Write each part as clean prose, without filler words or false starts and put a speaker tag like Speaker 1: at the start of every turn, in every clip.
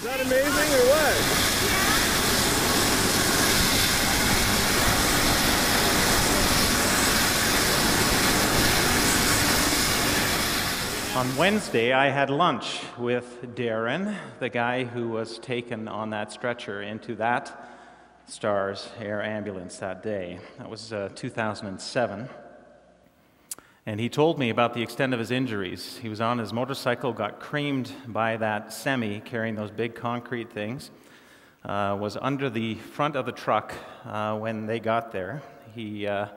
Speaker 1: Is that amazing or what?
Speaker 2: On Wednesday, I had lunch with Darren, the guy who was taken on that stretcher into that STARS air ambulance that day. That was 2007. And he told me about the extent of his injuries. He was on his motorcycle, got creamed by that semi carrying those big concrete things, was under the front of the truck when they got there. The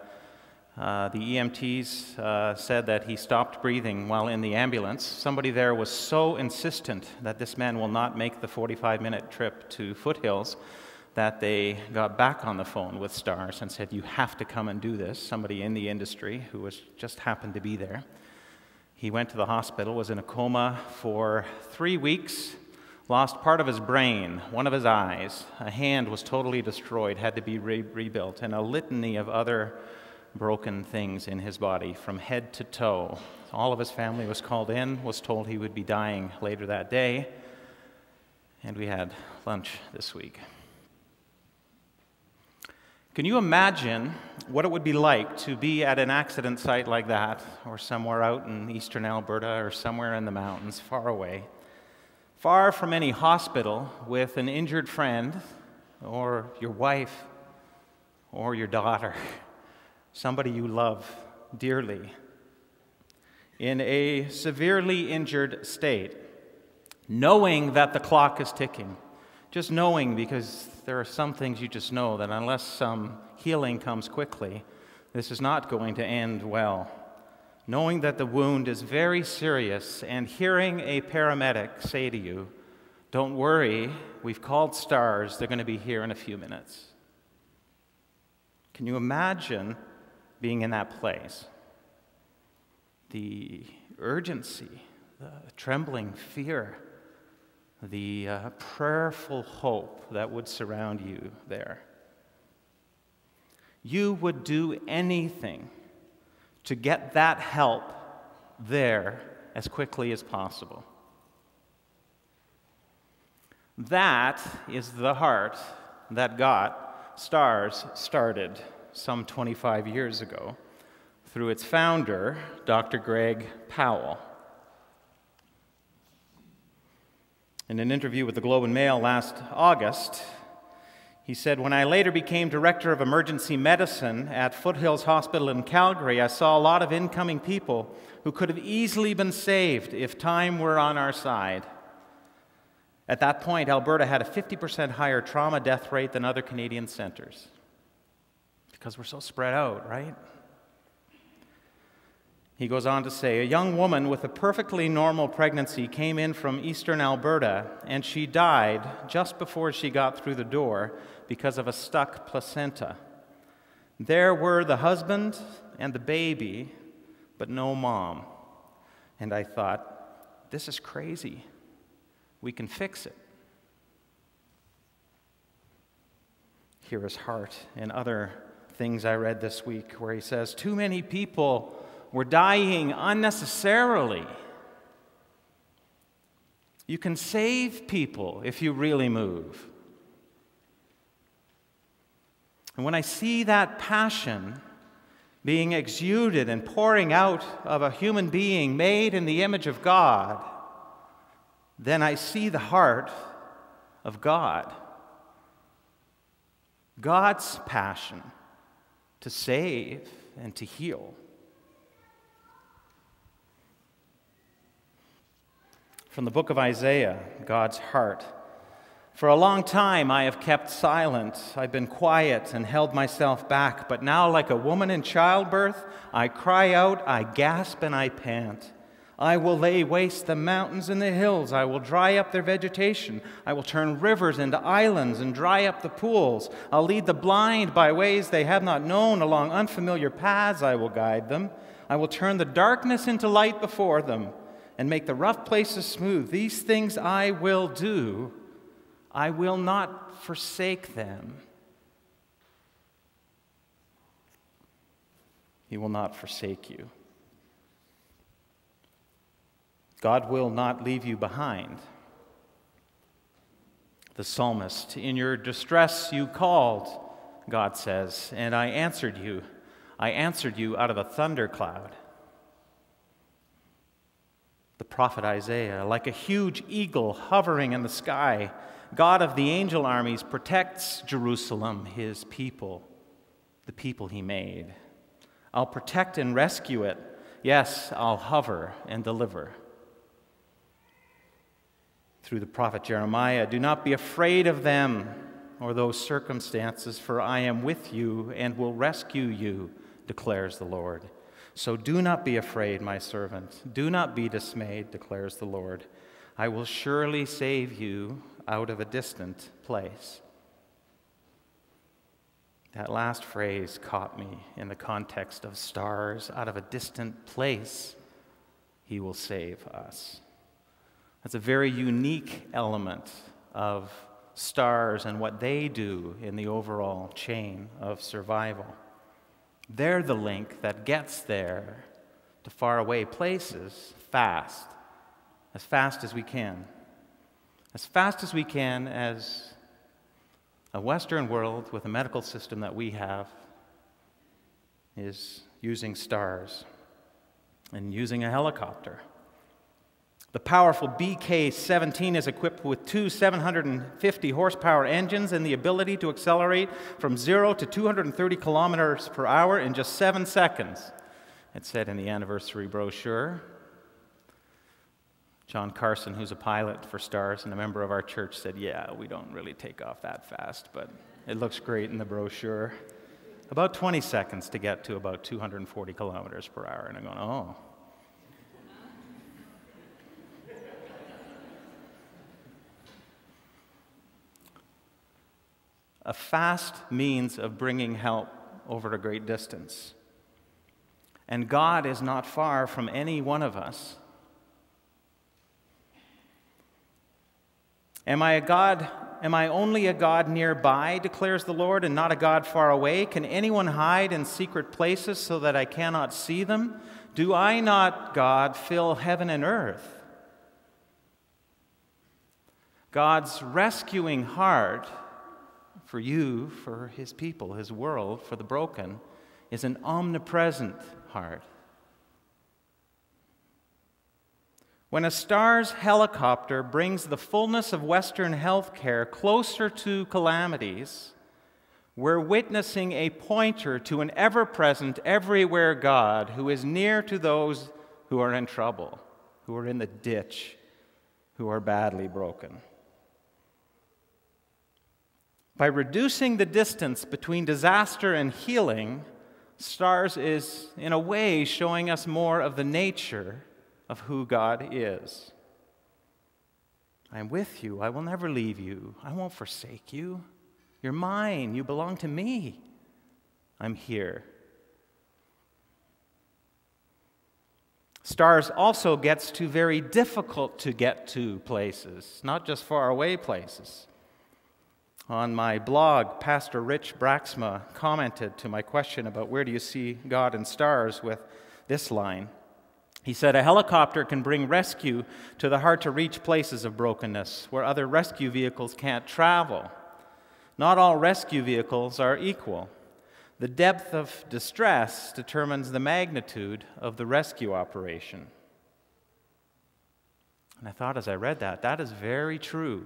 Speaker 2: EMTs said that he stopped breathing while in the ambulance. Somebody there was so insistent that this man will not make the 45-minute trip to Foothills that they got back on the phone with STARS and said, "You have to come and do this." Somebody in the industry who just happened to be there. He went to the hospital, was in a coma for 3 weeks, lost part of his brain, one of his eyes, a hand was totally destroyed, had to be rebuilt, and a litany of other broken things in his body from head to toe. All of his family was called in, was told he would be dying later that day, and we had lunch this week. Can you imagine what it would be like to be at an accident site like that, or somewhere out in Eastern Alberta, or somewhere in the mountains, far away, far from any hospital, with an injured friend, or your wife, or your daughter, somebody you love dearly, in a severely injured state, knowing that the clock is ticking, just knowing, because there are some things you just know that unless some healing comes quickly, this is not going to end well. Knowing that the wound is very serious and hearing a paramedic say to you, "Don't worry, we've called STARS, they're going to be here in a few minutes." Can you imagine being in that place? The urgency, the trembling fear, the prayerful hope that would surround you there. You would do anything to get that help there as quickly as possible. That is the heart that got STARS started some 25 years ago through its founder, Dr. Greg Powell. In an interview with the Globe and Mail last August, he said, "When I later became director of emergency medicine at Foothills Hospital in Calgary, I saw a lot of incoming people who could have easily been saved if time were on our side. At that point, Alberta had a 50% higher trauma death rate than other Canadian centers." Because we're so spread out, right? He goes on to say, "A young woman with a perfectly normal pregnancy came in from Eastern Alberta, and she died just before she got through the door because of a stuck placenta. There were the husband and the baby, but no mom. And I thought, this is crazy. We can fix it." Hear his heart in other things I read this week where he says, "Too many people were dying unnecessarily. You can save people if you really move." And when I see that passion being exuded and pouring out of a human being made in the image of God, then I see the heart of God. God's passion to save and to heal. From the book of Isaiah, God's heart. "For a long time I have kept silent. I've been quiet and held myself back. But now, like a woman in childbirth, I cry out, I gasp and I pant. I will lay waste the mountains and the hills. I will dry up their vegetation. I will turn rivers into islands and dry up the pools. I'll lead the blind by ways they have not known. Along unfamiliar paths I will guide them. I will turn the darkness into light before them and make the rough places smooth. These things I will do. I will not forsake them." He will not forsake you. God will not leave you behind. The psalmist, in your distress you called, God says, and I answered you. I answered you out of a thundercloud. The prophet Isaiah, like a huge eagle hovering in the sky, God of the angel armies protects Jerusalem, his people, the people he made. I'll protect and rescue it. Yes, I'll hover and deliver. Through the prophet Jeremiah, do not be afraid of them or those circumstances, for I am with you and will rescue you, declares the Lord. So do not be afraid, my servant. Do not be dismayed, declares the Lord. I will surely save you out of a distant place. That last phrase caught me in the context of stars. Out of a distant place, he will save us. That's a very unique element of stars and what they do in the overall chain of survival. They're the link that gets there to faraway places fast as we can. As fast as we can as a Western world with a medical system that we have is using stars and using a helicopter. The powerful BK-17 is equipped with two 750 horsepower engines and the ability to accelerate from 0 to 230 kilometers per hour in just 7 seconds, it said in the anniversary brochure. John Carson, who's a pilot for stars and a member of our church, said, yeah, we don't really take off that fast, but it looks great in the brochure. About 20 seconds to get to about 240 kilometers per hour. And I'm going, oh. A fast means of bringing help over a great distance. And God is not far from any one of us. Am I a God? Am I only a God nearby, declares the Lord, and not a God far away? Can anyone hide in secret places so that I cannot see them? Do I not, God, fill heaven and earth? God's rescuing heart for you, for his people, his world, for the broken, is an omnipresent heart. When a STARS helicopter brings the fullness of Western healthcare closer to calamities, we're witnessing a pointer to an ever-present, everywhere God who is near to those who are in trouble, who are in the ditch, who are badly broken. By reducing the distance between disaster and healing, STARS is, in a way, showing us more of the nature of who God is. I am with you. I will never leave you. I won't forsake you. You're mine. You belong to me. I'm here. STARS also gets to very difficult to get to places, not just far away places. On my blog, Pastor Rich Braxma commented to my question about where do you see God in stars with this line. He said, a helicopter can bring rescue to the hard-to-reach places of brokenness where other rescue vehicles can't travel. Not all rescue vehicles are equal. The depth of distress determines the magnitude of the rescue operation. And I thought as I read that is very true.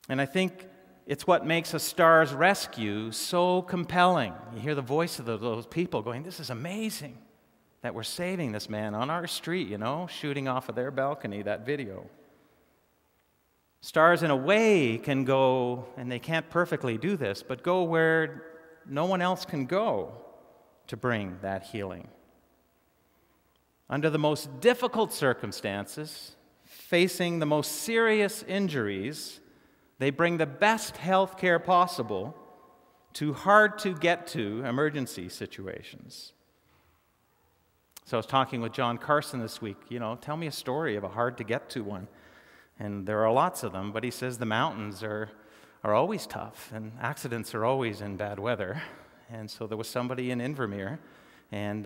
Speaker 2: And I think it's what makes a STARS rescue so compelling. You hear the voice of those people going, this is amazing that we're saving this man on our street, shooting off of their balcony, that video. STARS, in a way, can go, and they can't perfectly do this, but go where no one else can go to bring that healing. Under the most difficult circumstances, facing the most serious injuries, they bring the best health care possible to hard-to-get-to emergency situations. So I was talking with John Carson this week, tell me a story of a hard-to-get-to one. And there are lots of them, but he says the mountains are always tough, and accidents are always in bad weather. And so there was somebody in Invermere And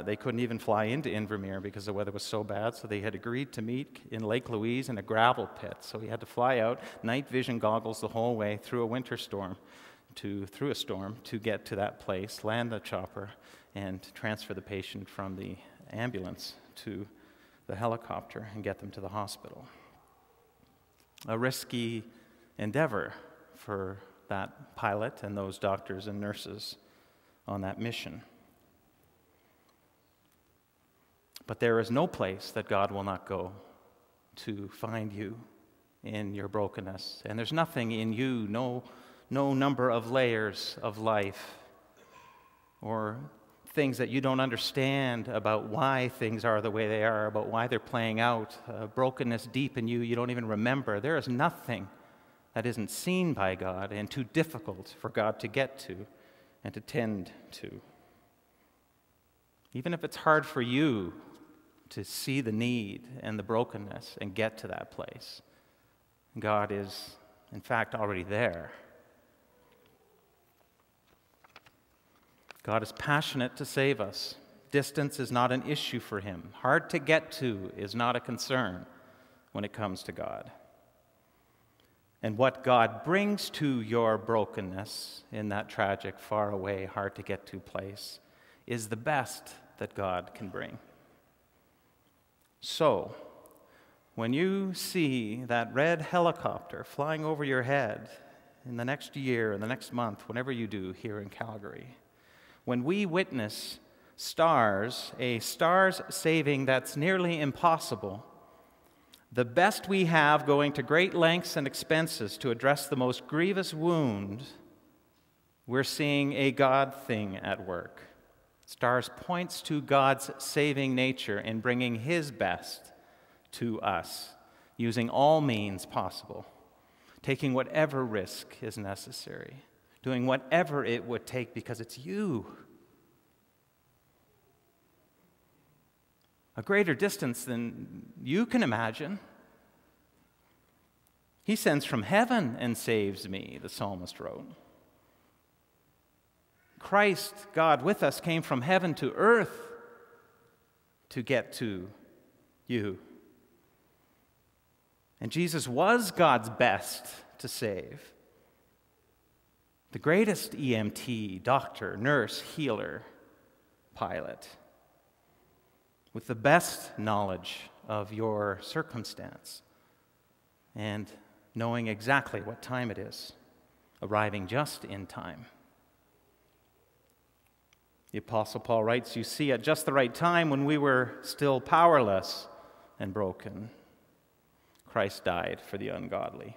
Speaker 2: they couldn't even fly into Invermere because the weather was so bad, so they had agreed to meet in Lake Louise in a gravel pit. So he had to fly out, night vision goggles the whole way through a storm to get to that place, land the chopper, and transfer the patient from the ambulance to the helicopter and get them to the hospital. A risky endeavor for that pilot and those doctors and nurses on that mission. But there is no place that God will not go to find you in your brokenness. And there's nothing in you, no number of layers of life or things that you don't understand about why things are the way they are, about why they're playing out, brokenness deep in you don't even remember. There is nothing that isn't seen by God and too difficult for God to get to and to tend to. Even if it's hard for you to see the need and the brokenness and get to that place, God is, in fact, already there. God is passionate to save us. Distance is not an issue for him. Hard to get to is not a concern when it comes to God. And what God brings to your brokenness in that tragic, far away, hard to get to place is the best that God can bring. So, when you see that red helicopter flying over your head in the next year, in the next month, whenever you do here in Calgary, when we witness a stars saving that's nearly impossible, the best we have going to great lengths and expenses to address the most grievous wound, we're seeing a God thing at work. Stars points to God's saving nature in bringing his best to us, using all means possible, taking whatever risk is necessary, doing whatever it would take because it's you. A greater distance than you can imagine. He sends from heaven and saves me, the psalmist wrote. Christ, God with us, came from heaven to earth to get to you. And Jesus was God's best to save. The greatest EMT, doctor, nurse, healer, pilot, with the best knowledge of your circumstance and knowing exactly what time it is, arriving just in time. The Apostle Paul writes, "You see, at just the right time, when we were still powerless and broken, Christ died for the ungodly."